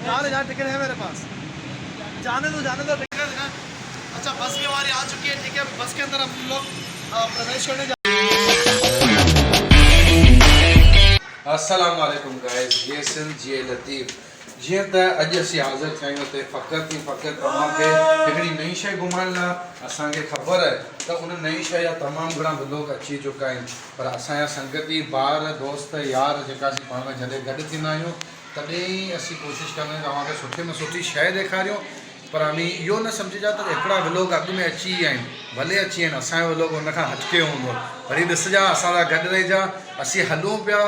जहाँ टिकट है मेरे पास, जाने दो टिकट है। अच्छा बस भी हमारी आ चुकी है, ठीक है। बस के अंदर हम लोग प्रवेश करने जा। अस्सलाम वालेकुम गाइस, ये सिंध जी लतीफ़। जी त अॼु असीं हाज़िर थिया आहियूं ते फ़क़ति तव्हांखे हिकिड़ी नई शइ घुमाइण लाइ। असांखे ख़बर आहे त उन नई शइ जा तमामु घणा व्लॉग अची चुका आहिनि, पर असांजा संगती ॿार दोस्त यार जेका असीं पाण में जॾहिं गॾु थींदा आहियूं तॾहिं असीं कोशिशि कंदा आहियूं तव्हांखे सुठे में सुठी शइ ॾेखारियूं। पर हमी इहो न सम्झिजा त हिकिड़ा व्लॉग अॻु में अची विया आहिनि, भले अची आहिनि, असांजो व्लॉग हुनखां हटके हूंदो। वरी ॾिसजा असां सां गॾु रहिजा। असीं हलूं पिया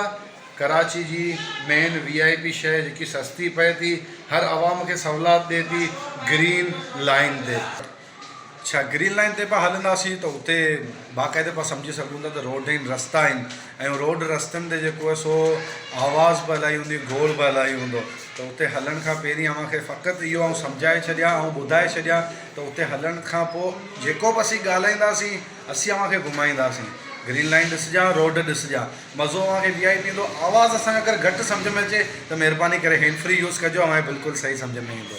कराची जी मेन VIP शइ जेकी सस्ती पए थी, हर आवाम खे सहूलियत ॾिए थी, ग्रीन लाइन ते। अच्छा ग्रीन लाइन ते पिया हलंदासीं त उते बाक़ाइदे पिया सम्झी सघूं था त रोड आहिनि, रस्ता आहिनि, ऐं रोड रस्तनि ते जेको आहे सो आवाज़ बि इलाही हूंदी, गोड़ बि इलाही हूंदो। त उते हलण खां पहिरीं अव्हांखे फ़क़ति इहो सम्झाए छॾिया ऐं ॿुधाए छॾिया त उते हलण खां पोइ जेको बि असीं ॻाल्हाईंदासीं असीं अव्हांखे घुमाईंदासीं। ग्रीन लाइन ॾिसजा, रोड ॾिसजा, मज़ो अव्हांखे VIP ईंदो। आवाज़ असांखे अगरि घटि सम्झ में अचे त महिरबानी करे हैंड फ्री यूज़ कजो, अव्हांखे बिल्कुलु सही सम्झ में ईंदो।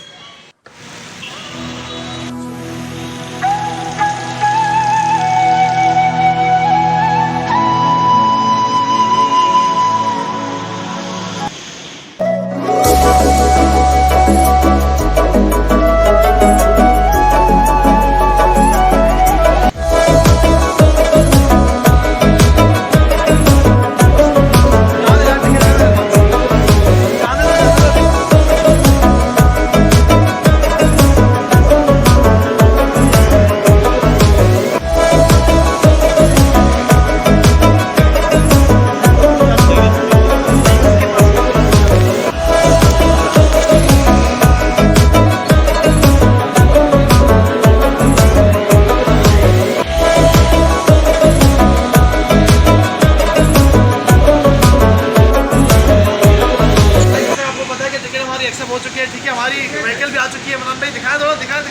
हो चुकी है, ठीक है। हमारी व्हीकल भी आ चुकी है। मनन भाई दिखाएं थोड़ा, दिखाएं।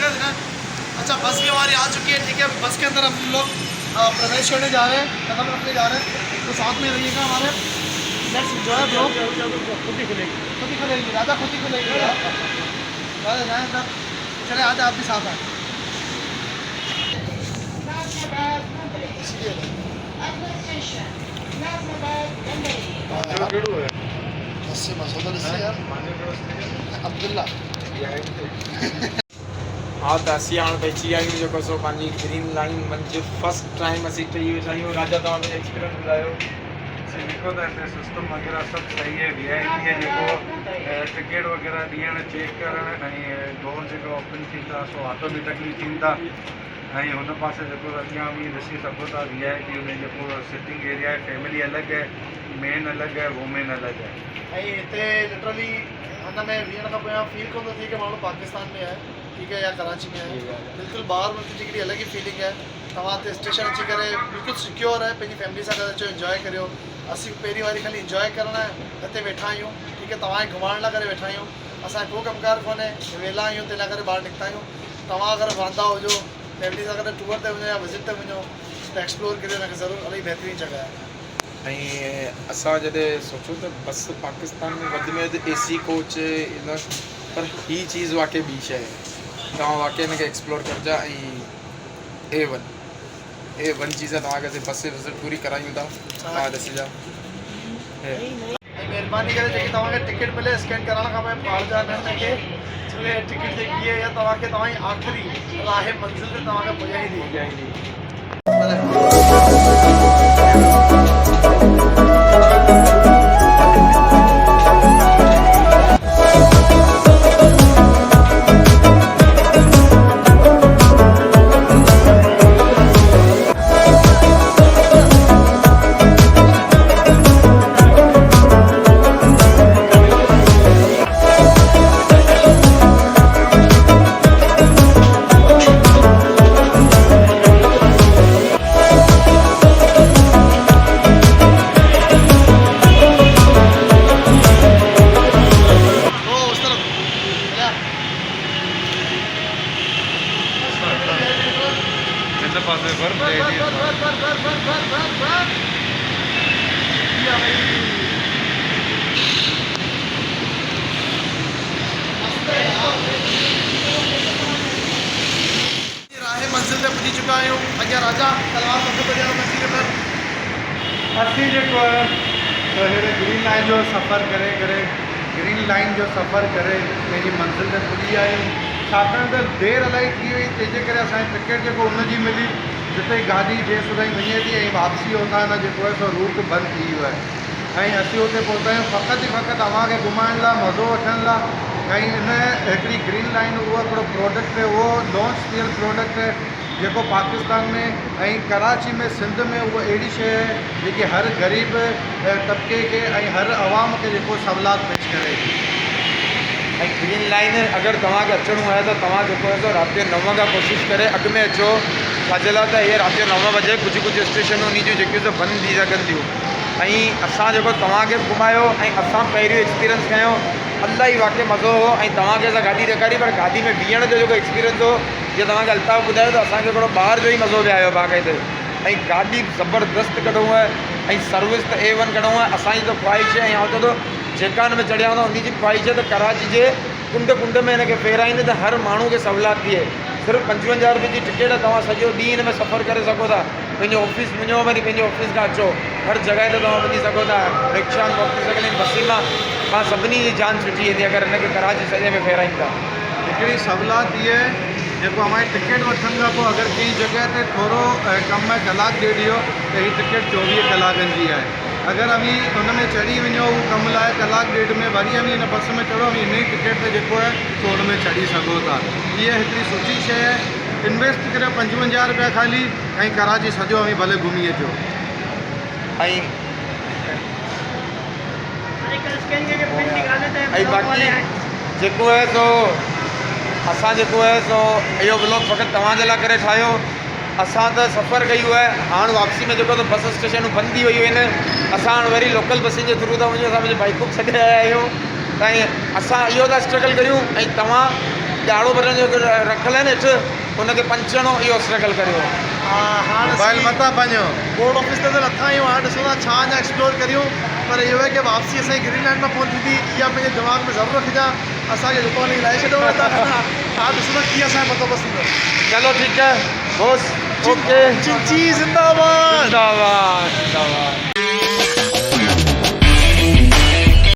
अच्छा बस भी हमारी आ चुकी है, ठीक है। बस के अंदर हम लोग प्रवेश करने जा रहे हैं, कदम रखने जा रहे हैं, तो साथ में रहिएगा हमारे। Let's enjoy bro. खुद ही खुलेगी राजा, खुद ही खुलेगी। चले आते आप भी साथ आए। अब्दुल्ला हाँ तो असी हाँ पहुची आयूँ जो सो पानी ग्रीन लाइन मंझि फर्स्ट टाइम असी टही वेठा आहियूं। राजा तव्हां पंहिंजो एक्सपीरियंस ॿुधायो। देखो तो ऐसे सिस्टम वगैरह सब सही है। VIP है जो टिकट वगैरह ॾियण चेक करण ऐं डोर जो ओपन थींदा सो ऑटोमेटिकली थींदा। ऐं हुन पासे जेको अॻियां बि ॾिसी सघो था VIP में जेको सिटिंग एरिया है, फैमिली अलॻि है, मेन अलॻि है, वुमेन अलॻि है। ऐं हिते लिटरली हुन में विहण खां पोइ फील कोन थो थिए कि माण्हू पाकिस्तान में आहे, ठीक है, या कराची में आहे। बिल्कुलु ॿाहिरि मुल्क जी हिकिड़ी अलॻि ई फीलिंग आहे। तव्हां हिते स्टेशन अची करे बिल्कुलु सिक्योर आहे, पंहिंजी फैमिली सां गॾु अचो, इंजॉय करियो। असीं पहिरीं वारी ख़ाली इंजॉय करण हिते वेठा आहियूं, ठीक है। तव्हांखे घुमाइण लाइ करे वेठा आहियूं, असांजो को कमकार कोन्हे, वेला आहियूं, तंहिं लाइ करे ॿाहिरि निकिता आहियूं। तव्हां अगरि वांदा हुजो, फैमिली सां गॾु टूर ते वञो या विज़िट ते वञो त एक्सप्लोर करियो, हिनखे ज़रूरु इलाही बहितरीनु जॻह आहे। ऐं असां जॾहिं सोचूं त बस पाकिस्तान में वधि में वधि AC कोच इन, पर ही चीज़ वाकई ॿी शइ आहे। तव्हां वाकई हिनखे एक्सप्लोर करिजा। ऐं A1 चीज़ तव्हांखे असीं बस विज़िट पूरी करायूं था, तव्हां ॾिसिजा। महिरबानी करे जेकी तव्हांखे टिकट मिले स्कैन करण खां पोइ पाड़जा न लॻे, छो टिकट जेकी आहे या तव्हांखे तव्हांजी आख़िरी राह मंज़िल ते तव्हांखे पुॼाईंदी। चुका आहियूं अॻियां राजा तलवार पक बजारो मस्जिद पर असीं जेको आहे त हेॾे ग्रीन लाइन जो सफ़र करे करे ग्रीन लाइन जो सफ़र करे पंहिंजी मंज़िल ते पुॼी आहियूं छाकाणि त देरि इलाही थी वई तंहिंजे करे असांजी टिकट जेको हुनजी मिली जिते गाॾी जेसि ताईं वञे थी ऐं वापसी हुतां न जेको आहे सो रूट बंदि थी वियो आहे ऐं असीं हुते पहुता आहियूं फ़क़ति ई फ़क़ति तव्हांखे घुमाइण लाइ मज़ो वठण लाइ ऐं इन हिकिड़ी ग्रीन लाइन उहो हिकिड़ो प्रोडक्ट आहे उहो लॉन्च थियल प्रोडक्ट आहे जेको पाकिस्तान में ऐं कराची में सिंध में उहा अहिड़ी शइ आहे जेकी हर ग़रीब तबिके खे ऐं हर आवाम खे जेको सवलात पेश करे ऐं ग्रीन लाइन अगरि तव्हांखे अचिणो आहे त तव्हां जेको आहे सो राति जो 9 खां कोशिशि करे अॻु में अचो छाजे लाइ त इहे राति जो 9 बजे कुझु स्टेशन उन जूं जेकियूं त बंदि थी सघनि थियूं ऐं असां जेको तव्हांखे घुमायो ऐं असां पहिरियों एक्सपीरियंस कयो इलाही वाक़ई मज़ो हो ऐं तव्हांखे असां गाॾी ॾेखारी पर गाॾी में बीहण जो जेको एक्सपीरियंस हो जीअं तव्हांखे अल्ताफ़ ॿुधायो त असांखे हिकिड़ो ॿाहिरि जो ई मज़ो बि आयो बाक़ाइदे ऐं गाॾी ज़बरदस्त कढूं आहे ऐं सर्विस त A1 कढूं आहे असांजी त ख़्वाहिश आहे ऐं चवंदो जेका हिन में चढ़िया हूंदा उन जी ख़्वाहिश आहे त कराची जे कुंड कुंड में हिनखे फेराईंदे त हर माण्हू खे सवलात थिए सिर्फ़ु 55 रुपए जी टिकट तव्हां सॼो ॾींहुं हिन में सफ़र करे सघो था पंहिंजो ऑफिस वञो वरी पंहिंजे ऑफिस खां अचो हर जॻह ते तव्हां वञी सघो था रिक्शा मोटरसाइकिल बसियुनि मां तव्हां सभिनी जी जान छुटी वेंदी अगरि हिनखे कराची सॼे में फेराईंदा हिकिड़ी सवलात इहा आहे जेको हमारी टिकट वठण खां पोइ अगरि कंहिं जॻह ते थोरो कम आहे कलाकु ॾेढ इहो त हीअ टिकट 24 कलाकनि जी आहे अगरि अभी हुन में चढ़ी वञो उहो कमु लाइ कलाकु ॾेढ में वरी अभी हिन बस में चढ़ो इन ई टिकट ते जेको आहे सो हुन में चढ़ी सघो था इहा हिकिड़ी सुठी शइ आहे इन्वेस्ट करियो 55 रुपया ख़ाली ऐं कराची सॼो अभी भले घुमी अचो ऐं बाक़ी जेको आहे सो असां जेको आहे सो इहो ब्लॉग फ़क़ति तव्हांजे लाइ करे ठाहियो असां त सफ़र कयूं आहे हाणे वापसी में जेको त बस स्टेशनूं बंदि थी वियूं आहिनि असां हाणे वरी लोकल बसियुनि जे थ्रू था वञूं असां पंहिंजी बाइकूं छॾे आया आहियूं ऐं असां इहो था स्ट्रगल करियूं ऐं तव्हां ॾाढो भरण जो रखियल आहे न हेठि हुनखे पंचणो इहो स्ट्रगल करियो हाणे मोबाइल मथां पंहिंजो बोर्ड ऑफिस ते त लथा आहियूं हाणे ॾिसूं था छा अञा एक्सप्लोर करियूं पर इहो आहे की वापसी असांजी ग्रीन लैंड में पहुची थी इहा पंहिंजे दिमाग़ में ज़रूरु रखिजा असांखे दुकान ई लाहे छॾियो था हाणे ॾिसूं था कीअं असांजो बंदोबस्तु थींदो चलो ठीकु आहे बोस ओके चिंची ज़िंदाबाद ज़िंदाबाद ज़िंदाबाद